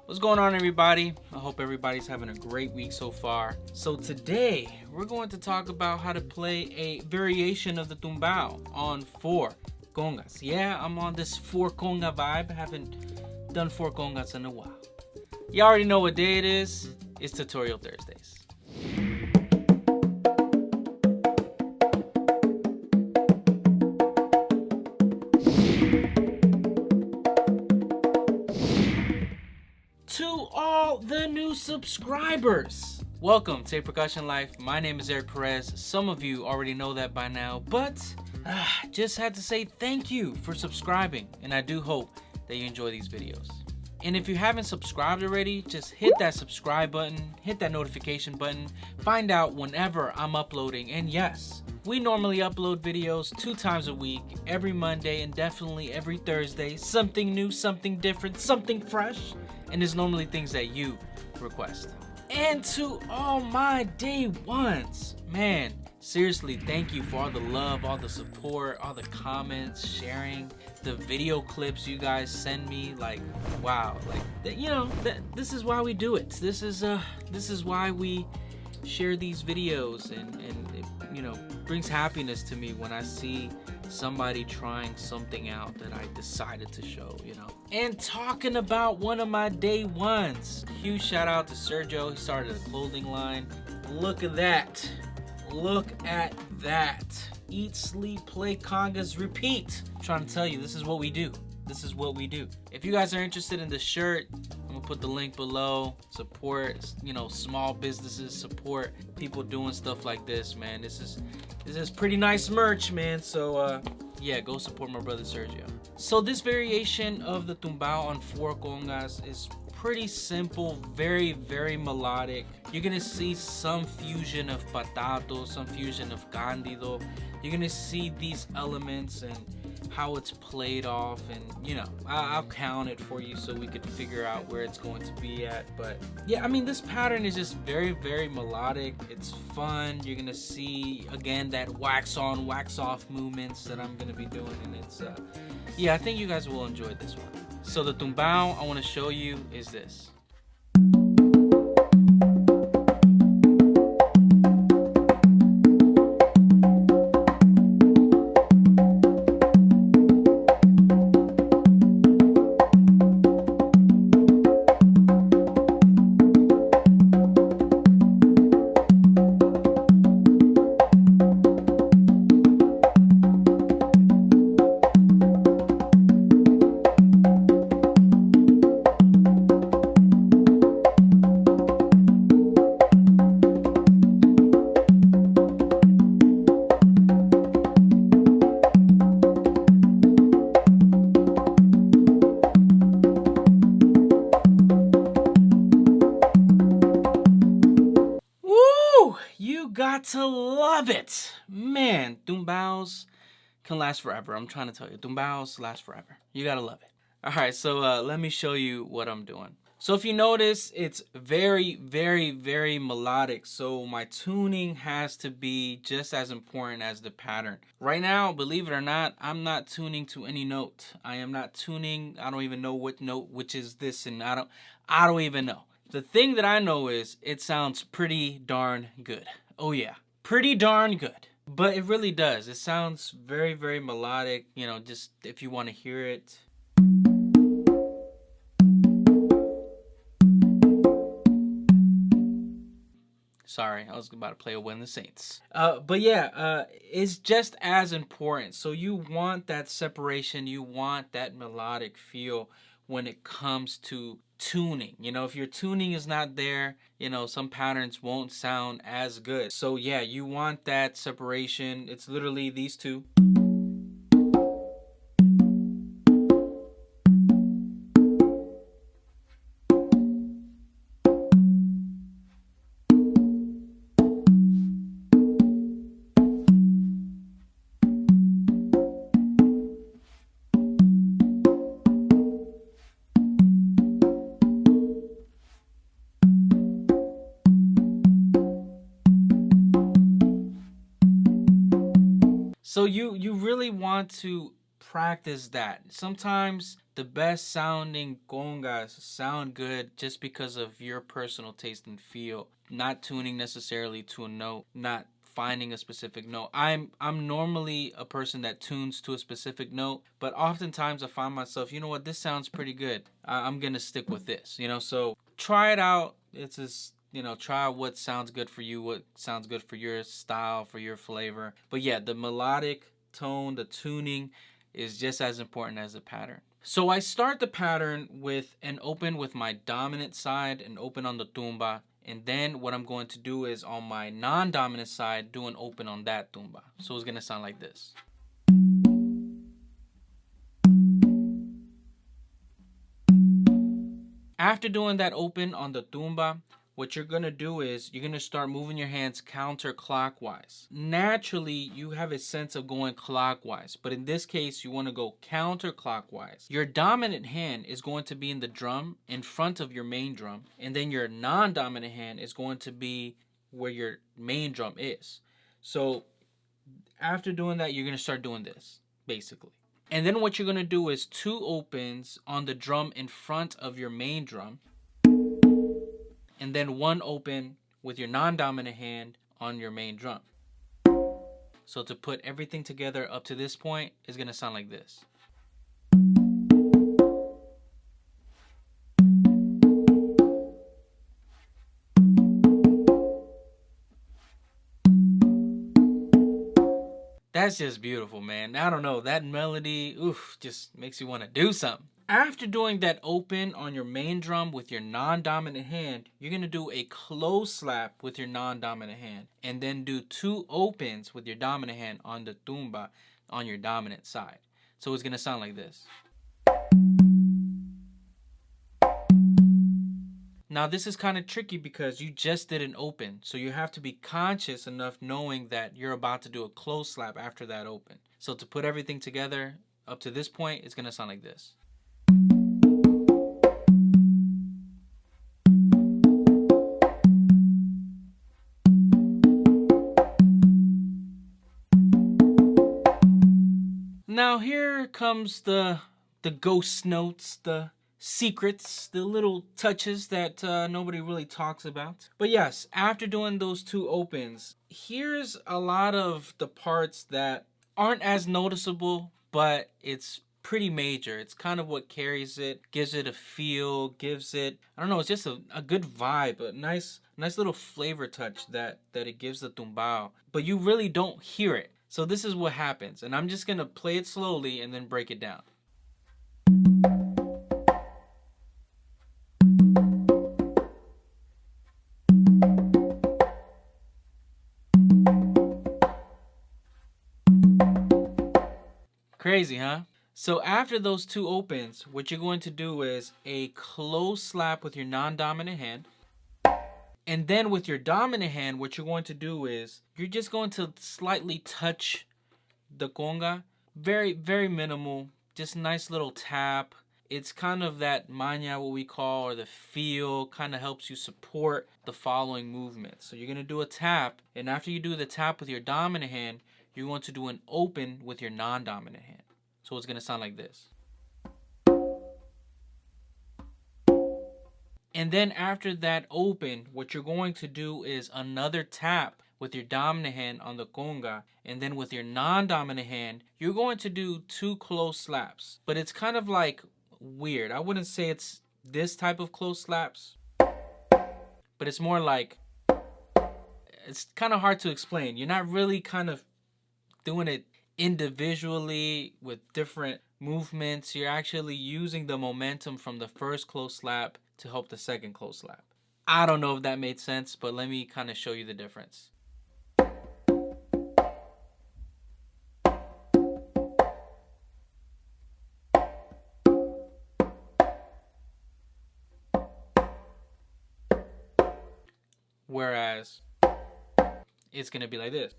What's going on, everybody? I hope everybody's having a great week so far. So today we're going to talk about how to play a variation of the Tumbao on 4 congas. Yeah, I'm on this 4 conga vibe. I haven't done 4 congas in a while. You already know what day it is. It's Tutorial Thursdays. To all the new subscribers, welcome to Percussion Life. My name is Eric Perez. Some of you already know that by now, but just had to say thank you for subscribing, and I do hope that you enjoy these videos. And if you haven't subscribed already, just hit that subscribe button, hit that notification button, find out whenever I'm uploading. And yes, we normally upload videos 2 times a week, every Monday and definitely every Thursday. Something new, something different, something fresh. And there's normally things that you request. And to all my day ones, man, seriously, thank you for all the love, all the support, all the comments, sharing, the video clips you guys send me. Like, wow, like, you know, this is why we do it. This is why we share these videos, and it, you know, brings happiness to me when I see somebody trying something out that I decided to show, you know. And talking about one of my day ones, huge shout out to Sergio. He started a clothing line. Look at that. Look at that. Eat, sleep, play, congas, repeat. I'm trying to tell you, this is what we do. This is what we do. If you guys are interested in the shirt, I'm gonna put the link below. Support, you know, small businesses, support people doing stuff like this, man. This is pretty nice merch, man. So yeah, go support my brother Sergio. So this variation of the Tumbao on 4 congas is pretty simple, very, very melodic. You're gonna see some fusion of Patato, some fusion of Candido. You're gonna see these elements and how it's played off, and you know, I'll count it for you so we could figure out where it's going to be at. But yeah, I mean, this pattern is just very, very melodic. It's fun. You're gonna see again that wax on, wax off movements that I'm gonna be doing, and it's yeah, I think you guys will enjoy this one. So the Tumbao I want to show you is this. Got to love it, man. Tumbaos can last forever. I'm trying to tell you, Tumbaos last forever. You gotta love it. All right, so let me show you what I'm doing. So if you notice, it's very, very, very melodic. So my tuning has to be just as important as the pattern. Right now, believe it or not, I'm not tuning to any note. I am not tuning. I don't even know what note, which is this, and I don't even know. The thing that I know is it sounds pretty darn good. Oh yeah, pretty darn good. But it really does. It sounds very, very melodic. You know, just if you want to hear it. Sorry, I was about to play a When the Saints. But yeah, it's just as important. So you want that separation. You want that melodic feel when it comes to tuning. You know, if your tuning is not there, you know, some patterns won't sound as good. So yeah, you want that separation. It's literally these two. So you really want to practice that. Sometimes the best sounding congas sound good just because of your personal taste and feel, not tuning necessarily to a note, not finding a specific note. I'm normally a person that tunes to a specific note, but oftentimes I find myself, you know what, this sounds pretty good. I'm gonna stick with this, you know. So try it out. It's just, you know, try what sounds good for you, what sounds good for your style, for your flavor. But yeah, the melodic tone, the tuning is just as important as the pattern. So I start the pattern with an open with my dominant side, an open on the tumba, and then what I'm going to do is on my non-dominant side, do an open on that tumba. So it's gonna sound like this. After doing that open on the tumba, what you're gonna do is you're gonna start moving your hands counterclockwise. Naturally, you have a sense of going clockwise, but in this case, you wanna go counterclockwise. Your dominant hand is going to be in the drum in front of your main drum, and then your non-dominant hand is going to be where your main drum is. So after doing that, you're gonna start doing this, basically. And then what you're gonna do is 2 opens on the drum in front of your main drum, and then 1 open with your non-dominant hand on your main drum. So to put everything together up to this point is gonna sound like this. That's just beautiful, man. I don't know, that melody, oof, just makes you want to do something. After doing that open on your main drum with your non-dominant hand, you're going to do a close slap with your non-dominant hand, and then do 2 opens with your dominant hand on the tumba on your dominant side. So it's going to sound like this. Now this is kind of tricky because you just did an open, so you have to be conscious enough knowing that you're about to do a close slap after that open. So to put everything together up to this point, it's going to sound like this. Now here comes the ghost notes, the secrets, the little touches that nobody really talks about. But yes, after doing those 2 opens, here's a lot of the parts that aren't as noticeable, but it's pretty major. It's kind of what carries it, gives it a feel, gives it, I don't know, it's just a good vibe, a nice little flavor touch that it gives the tumbao. But you really don't hear it. So this is what happens, and I'm just gonna play it slowly and then break it down. Crazy, huh? So after those 2 opens, what you're going to do is a close slap with your non-dominant hand. And then with your dominant hand, what you're going to do is you're just going to slightly touch the conga. Very, very minimal. Just a nice little tap. It's kind of that maña, what we call, or the feel, kind of helps you support the following movements. So you're going to do a tap, and after you do the tap with your dominant hand, you're going to do an open with your non-dominant hand. So it's going to sound like this. And then after that open, what you're going to do is another tap with your dominant hand on the conga, and then with your non-dominant hand, you're going to do 2 close slaps. But it's kind of like weird. I wouldn't say it's this type of close slaps, but it's more like, it's kind of hard to explain. You're not really kind of doing it individually with different movements. You're actually using the momentum from the first close slap to help the second close slap. I don't know if that made sense, but let me kind of show you the difference. Whereas it's gonna be like this.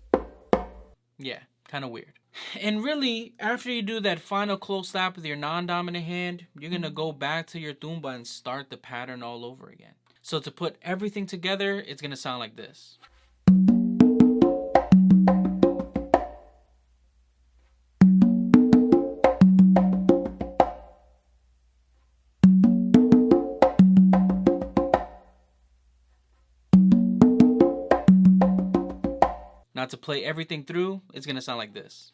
Yeah, kind of weird. And really, after you do that final close slap with your non-dominant hand, you're gonna go back to your tumba and start the pattern all over again. So to put everything together, it's gonna sound like this. Now to play everything through, it's gonna sound like this.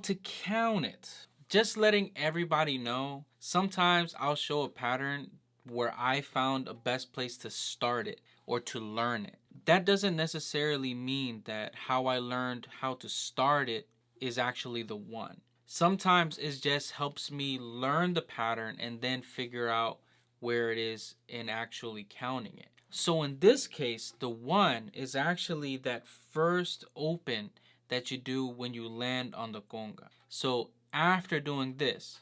To count it, just letting everybody know, sometimes I'll show a pattern where I found a best place to start it or to learn it. That doesn't necessarily mean that how I learned how to start it is actually the one. Sometimes it just helps me learn the pattern and then figure out where it is in actually counting it. So in this case, the one is actually that first open that you do when you land on the conga. So after doing this,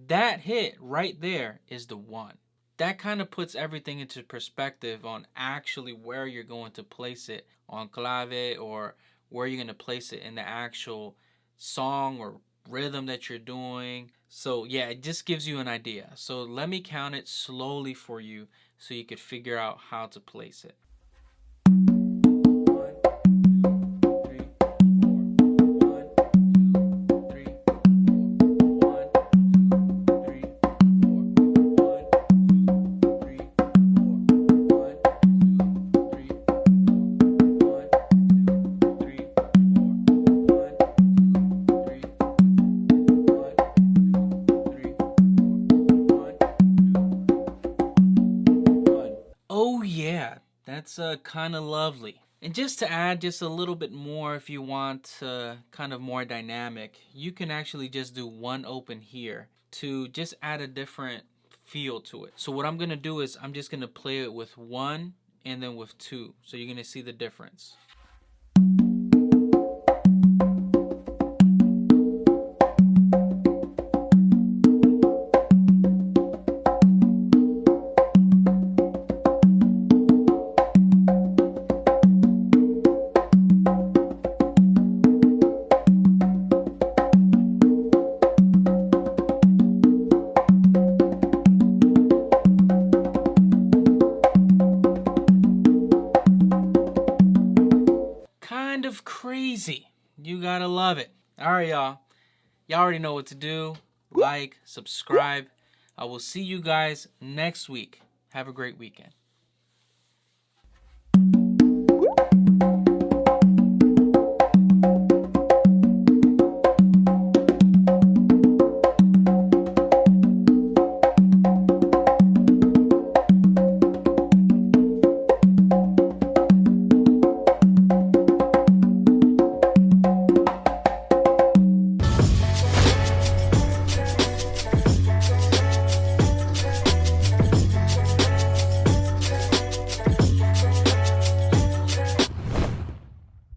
that hit right there is the one. That kind of puts everything into perspective on actually where you're going to place it on clave, or where you're going to place it in the actual song or rhythm that you're doing. So yeah, it just gives you an idea. So let me count it slowly for you so you could figure out how to place it. Oh yeah, that's kind of lovely. And just to add just a little bit more, if you want kind of more dynamic, you can actually just do one open here to just add a different feel to it. So what I'm gonna do is I'm just gonna play it with one and then with two. So you're gonna see the difference. Of crazy. You gotta love it. Alright, y'all. Y'all already know what to do. Like, subscribe. I will see you guys next week. Have a great weekend.